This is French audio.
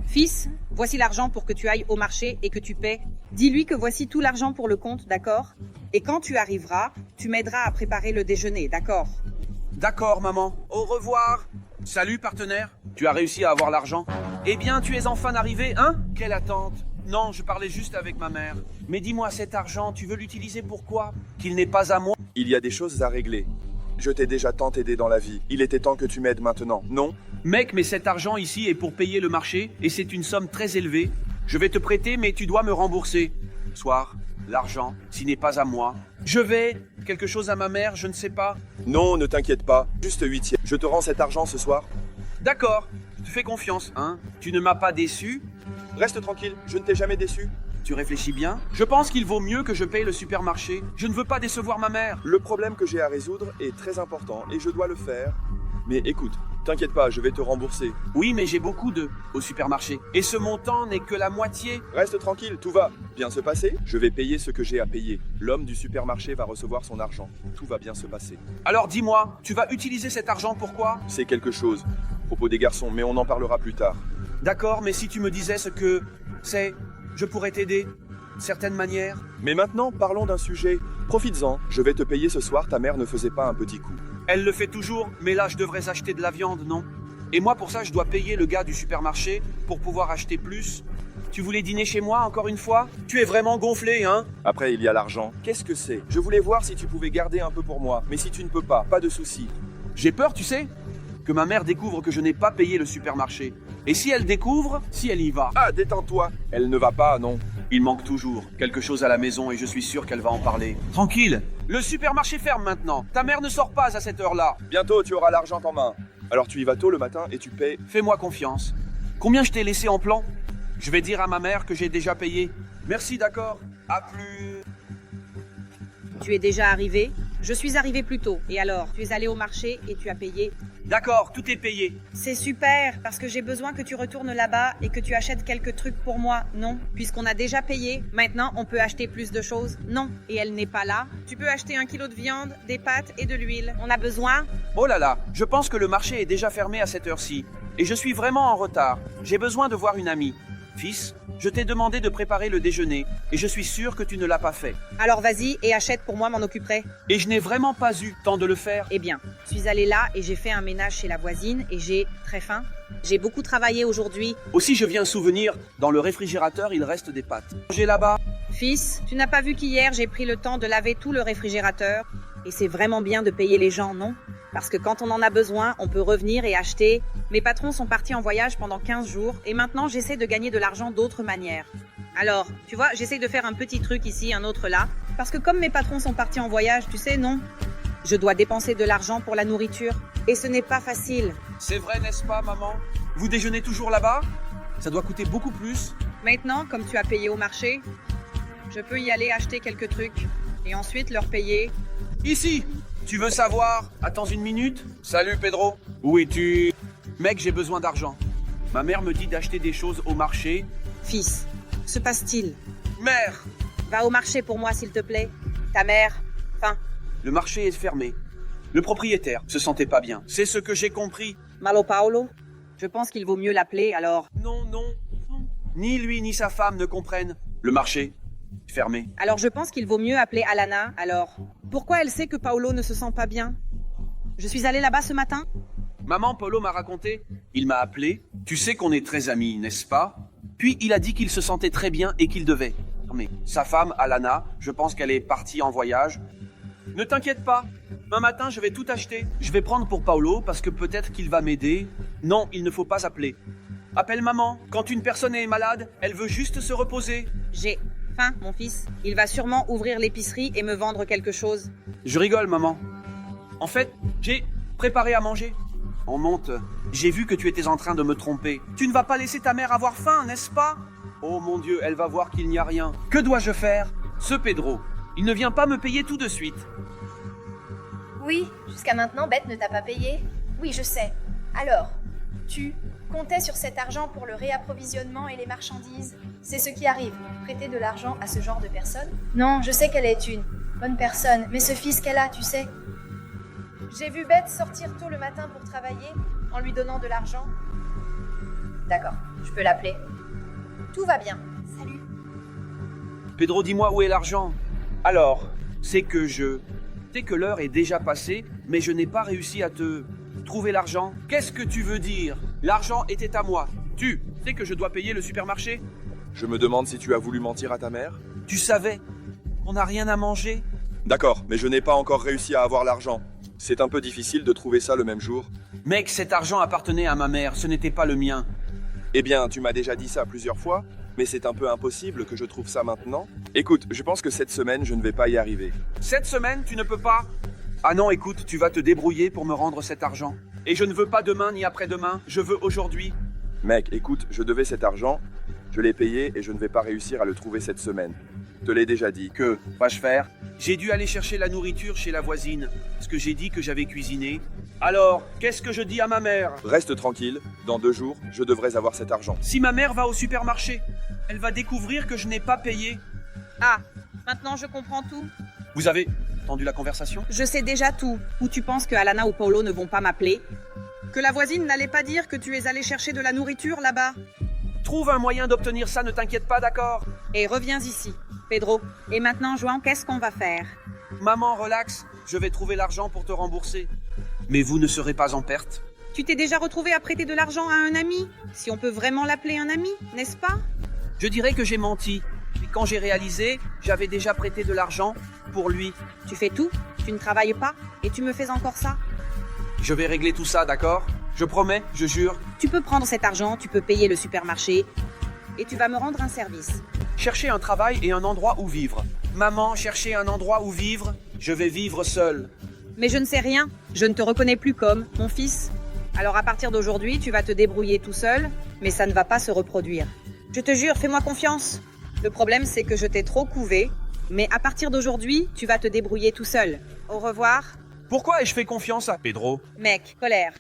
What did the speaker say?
Fils, voici l'argent pour que tu ailles au marché et que tu paies. Dis-lui que voici tout l'argent pour le compte, d'accord? Et quand tu arriveras, tu m'aideras à préparer le déjeuner, d'accord? D'accord, maman. Au revoir. Salut, partenaire. Tu as réussi à avoir l'argent? Eh bien, tu es enfin arrivé, hein? Quelle attente. Non, je parlais juste avec ma mère. Mais dis-moi, cet argent, tu veux l'utiliser pour quoi? Qu'il n'est pas à moi? Il y a des choses à régler. Je t'ai déjà tant aidé dans la vie. Il était temps que tu m'aides maintenant, non? Mec, mais cet argent ici est pour payer le marché et c'est une somme très élevée. Je vais te prêter, mais tu dois me rembourser. Soir, l'argent, s'il n'est pas à moi. Je vais... Quelque chose à ma mère, je ne sais pas. Non, ne t'inquiète pas. Juste 8e. Je te rends cet argent ce soir. D'accord, je te fais confiance, hein? Tu ne m'as pas déçu? Reste tranquille, je ne t'ai jamais déçu. Tu réfléchis bien? Je pense qu'il vaut mieux que je paye le supermarché. Je ne veux pas décevoir ma mère. Le problème que j'ai à résoudre est très important et je dois le faire. Mais écoute, t'inquiète pas, je vais te rembourser. Oui, mais j'ai beaucoup d'œufs au supermarché. Et ce montant n'est que la moitié. Reste tranquille, tout va bien se passer. Je vais payer ce que j'ai à payer. L'homme du supermarché va recevoir son argent. Tout va bien se passer. Alors dis-moi, tu vas utiliser cet argent pour quoi? C'est quelque chose. À propos des garçons, mais on en parlera plus tard. D'accord, mais si tu me disais ce que c'est, je pourrais t'aider, d'une certaine manière. Mais maintenant, parlons d'un sujet. Profites-en, je vais te payer ce soir, ta mère ne faisait pas un petit coup. Elle le fait toujours, mais là je devrais acheter de la viande, non? Et moi pour ça je dois payer le gars du supermarché pour pouvoir acheter plus. Tu voulais dîner chez moi encore une fois? Tu es vraiment gonflé, hein? Après, il y a l'argent. Qu'est-ce que c'est? Je voulais voir si tu pouvais garder un peu pour moi, mais si tu ne peux pas, pas de souci. J'ai peur, tu sais, que ma mère découvre que je n'ai pas payé le supermarché. Et si elle découvre, si elle y va? Ah, détends-toi. Elle ne va pas, non? Il manque toujours quelque chose à la maison et je suis sûr qu'elle va en parler. Tranquille, le supermarché ferme maintenant. Ta mère ne sort pas à cette heure-là. Bientôt, tu auras l'argent en main. Alors tu y vas tôt le matin et tu paies. Fais-moi confiance. Combien je t'ai laissé en plan? Je vais dire à ma mère que j'ai déjà payé. Merci, d'accord. À plus. Tu es déjà arrivé? Je suis arrivé plus tôt. Et alors, tu es allé au marché et tu as payé? D'accord, tout est payé. C'est super, parce que j'ai besoin que tu retournes là-bas et que tu achètes quelques trucs pour moi. Non, puisqu'on a déjà payé. Maintenant, on peut acheter plus de choses. Non, et elle n'est pas là. Tu peux acheter 1 kilo de viande, des pâtes et de l'huile. On a besoin? Oh là là, je pense que le marché est déjà fermé à cette heure-ci. Et je suis vraiment en retard. J'ai besoin de voir une amie. Fils, je t'ai demandé de préparer le déjeuner, et je suis sûr que tu ne l'as pas fait. Alors vas-y et achète pour moi, m'en occuperai. Et je n'ai vraiment pas eu temps de le faire. Eh bien, je suis allée là et j'ai fait un ménage chez la voisine et j'ai très faim. J'ai beaucoup travaillé aujourd'hui. Aussi, je viens souvenir, dans le réfrigérateur, il reste des pâtes. J'ai là-bas. Fils, tu n'as pas vu qu'hier, j'ai pris le temps de laver tout le réfrigérateur? Et c'est vraiment bien de payer les gens, non? Parce que quand on en a besoin, on peut revenir et acheter. Mes patrons sont partis en voyage pendant 15 jours et maintenant j'essaie de gagner de l'argent d'autres manières. Alors, tu vois, j'essaie de faire un petit truc ici, un autre là. Parce que comme mes patrons sont partis en voyage, tu sais, non? Je dois dépenser de l'argent pour la nourriture. Et ce n'est pas facile. C'est vrai, n'est-ce pas, maman? Vous déjeunez toujours là-bas? Ça doit coûter beaucoup plus. Maintenant, comme tu as payé au marché, je peux y aller acheter quelques trucs et ensuite leur payer. Ici! Tu veux savoir? Attends une minute. Salut, Pedro. Où es-tu? Mec, j'ai besoin d'argent. Ma mère me dit d'acheter des choses au marché. Fils, que se passe-t-il? Mère! Va au marché pour moi, s'il te plaît. Ta mère, faim. Le marché est fermé. Le propriétaire se sentait pas bien. C'est ce que j'ai compris. Malo Paolo? Je pense qu'il vaut mieux l'appeler, alors. Non, non, non. Ni lui ni sa femme ne comprennent. Le marché est fermé. Alors je pense qu'il vaut mieux appeler Alana, alors. Pourquoi elle sait que Paolo ne se sent pas bien? Je suis allée là-bas ce matin? Maman, Paolo m'a raconté. Il m'a appelé. Tu sais qu'on est très amis, n'est-ce pas? Puis il a dit qu'il se sentait très bien et qu'il devait. Mais sa femme, Alana, je pense qu'elle est partie en voyage. Ne t'inquiète pas. Un matin, je vais tout acheter. Je vais prendre pour Paolo parce que peut-être qu'il va m'aider. Non, il ne faut pas appeler. Appelle maman. Quand une personne est malade, elle veut juste se reposer. J'ai faim, mon fils. Il va sûrement ouvrir l'épicerie et me vendre quelque chose. Je rigole, maman. En fait, j'ai préparé à manger. On monte. J'ai vu que tu étais en train de me tromper. Tu ne vas pas laisser ta mère avoir faim, n'est-ce pas? Oh mon Dieu, elle va voir qu'il n'y a rien. Que dois-je faire? Ce Pedro, il ne vient pas me payer tout de suite. Oui, jusqu'à maintenant, Beth ne t'a pas payé. Oui, je sais. Alors, tu comptais sur cet argent pour le réapprovisionnement et les marchandises. C'est ce qui arrive. Prêter de l'argent à ce genre de personne? Non, je sais qu'elle est une bonne personne, mais ce fils qu'elle a, tu sais. J'ai vu Beth sortir tôt le matin pour travailler, en lui donnant de l'argent. D'accord, je peux l'appeler. Tout va bien. Salut. Pedro, dis-moi où est l'argent. Alors, c'est que l'heure est déjà passée, mais je n'ai pas réussi à te trouver l'argent. Qu'est-ce que tu veux dire? L'argent était à moi. Tu sais que je dois payer le supermarché? Je me demande si tu as voulu mentir à ta mère. Tu savais qu'on n'a rien à manger? D'accord, mais je n'ai pas encore réussi à avoir l'argent. C'est un peu difficile de trouver ça le même jour. Mec, cet argent appartenait à ma mère, ce n'était pas le mien. Eh bien, tu m'as déjà dit ça plusieurs fois, mais c'est un peu impossible que je trouve ça maintenant. Écoute, je pense que cette semaine, je ne vais pas y arriver. Cette semaine, tu ne peux pas? Ah non, écoute, tu vas te débrouiller pour me rendre cet argent. Et je ne veux pas demain ni après-demain, je veux aujourd'hui. Mec, écoute, je devais cet argent, je l'ai payé et je ne vais pas réussir à le trouver cette semaine. Je te l'ai déjà dit. Que vas-je faire? J'ai dû aller chercher la nourriture chez la voisine, parce que j'ai dit que j'avais cuisiné. Alors, qu'est-ce que je dis à ma mère? Reste tranquille, dans 2 jours, je devrais avoir cet argent. Si ma mère va au supermarché, elle va découvrir que je n'ai pas payé. Ah, maintenant je comprends tout. Vous avez entendu la conversation? Je sais déjà tout. Ou tu penses que Alana ou Paolo ne vont pas m'appeler? Que la voisine n'allait pas dire que tu es allé chercher de la nourriture là-bas? Trouve un moyen d'obtenir ça, ne t'inquiète pas, d'accord? Et reviens ici, Pedro. Et maintenant, Joan, qu'est-ce qu'on va faire? Maman, relax, je vais trouver l'argent pour te rembourser. Mais vous ne serez pas en perte. Tu t'es déjà retrouvé à prêter de l'argent à un ami? Si on peut vraiment l'appeler un ami, n'est-ce pas? Je dirais que j'ai menti. Et quand j'ai réalisé, j'avais déjà prêté de l'argent pour lui. Tu fais tout, tu ne travailles pas, et tu me fais encore ça? Je vais régler tout ça, d'accord? Je promets, je jure. Tu peux prendre cet argent, tu peux payer le supermarché, et tu vas me rendre un service. Chercher un travail et un endroit où vivre. Maman, chercher un endroit où vivre. Je vais vivre seul. Mais je ne sais rien, je ne te reconnais plus comme mon fils. Alors à partir d'aujourd'hui, tu vas te débrouiller tout seul, mais ça ne va pas se reproduire. Je te jure, fais-moi confiance. Le problème, c'est que je t'ai trop couvé, mais à partir d'aujourd'hui, tu vas te débrouiller tout seul. Au revoir. Pourquoi ai-je fait confiance à Pedro? Mec, colère.